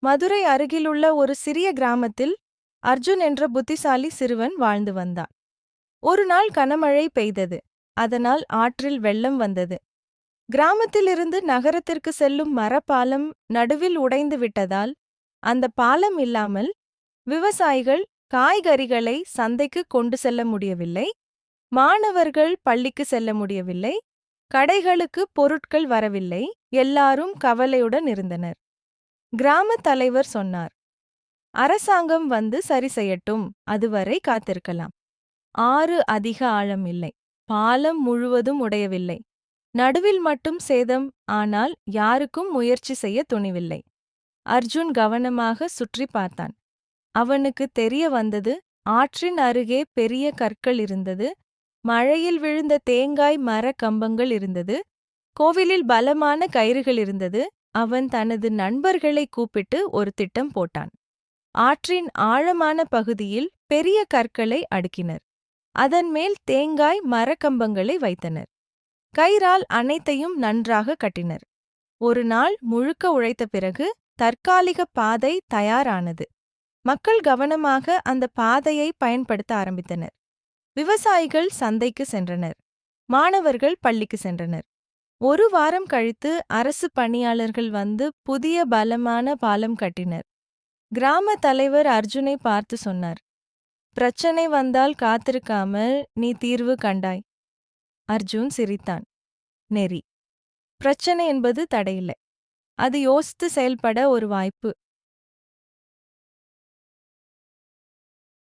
மதுரை அருகிலுள்ள ஒரு சிறிய கிராமத்தில் அர்ஜுன் என்ற புத்திசாலி சிறுவன் வாழ்ந்து வந்தான். ஒரு நாள் கனமழை பெய்தது. அதனால் ஆற்றில் வெள்ளம் வந்தது. கிராமத்திலிருந்து நகரத்திற்கு செல்லும் மரப்பாலம் நடுவில் உடைந்து விட்டதால் அந்த பாலம் இல்லாமல் விவசாயிகள் காய்கறிகளை சந்தைக்கு கொண்டு செல்ல முடியவில்லை. மாணவர்கள் பள்ளிக்கு செல்ல முடியவில்லை. கடைகளுக்கு பொருட்கள் வரவில்லை. எல்லாரும் கவலையுடன் இருந்தனர். கிராம தலைவர் சொன்னார், அரசாங்கம் வந்து சரி செய்யட்டும், அதுவரை காத்திருக்கலாம். ஆறு அதிக ஆழம் இல்லை. பாலம் முழுவதும் உடையவில்லை. நடுவில் மட்டும் சேதம். ஆனால் யாருக்கும் முயற்சி செய்ய துணிவில்லை. அர்ஜுன் கவனமாக சுற்றி பார்த்தான். அவனுக்கு தெரிய வந்தது, ஆற்றின் அருகே பெரிய கற்கள் இருந்தது. மழையில் விழுந்த தேங்காய் மர கம்பங்கள் இருந்தது. கோவிலில் பலமான கயிறுகள் இருந்தது. அவன் தனது நண்பர்களை கூப்பிட்டு ஒரு திட்டம் போட்டான். ஆற்றின் ஆழமான பகுதியில் பெரிய கற்களை அடுக்கினர். அதன் மேல் தேங்காய் மரக்கம்பங்களை வைத்தனர். கயிறால் அனைத்தையும் நன்றாக கட்டினர். ஒரு நாள் முழுக்க உழைத்த பிறகு தற்காலிக பாதை தயாரானது. மக்கள் கவனமாக அந்த பாதையை பயன்படுத்த ஆரம்பித்தனர். விவசாயிகள் சந்தைக்கு சென்றனர். மாணவர்கள் பள்ளிக்கு சென்றனர். ஒரு வாரம் கழித்து அரசு பணியாளர்கள் வந்து புதிய பலமான பாலம் கட்டினர். கிராம தலைவர் அர்ஜுனை பார்த்து சொன்னார், பிரச்சனை வந்தால் காத்திருக்காமல் நீ தீர்வு கண்டாய். அர்ஜுன் சிரித்தான். நெறி. பிரச்சனை என்பது தடையில்லை. அது யோசித்து செயல்பட ஒரு வாய்ப்பு.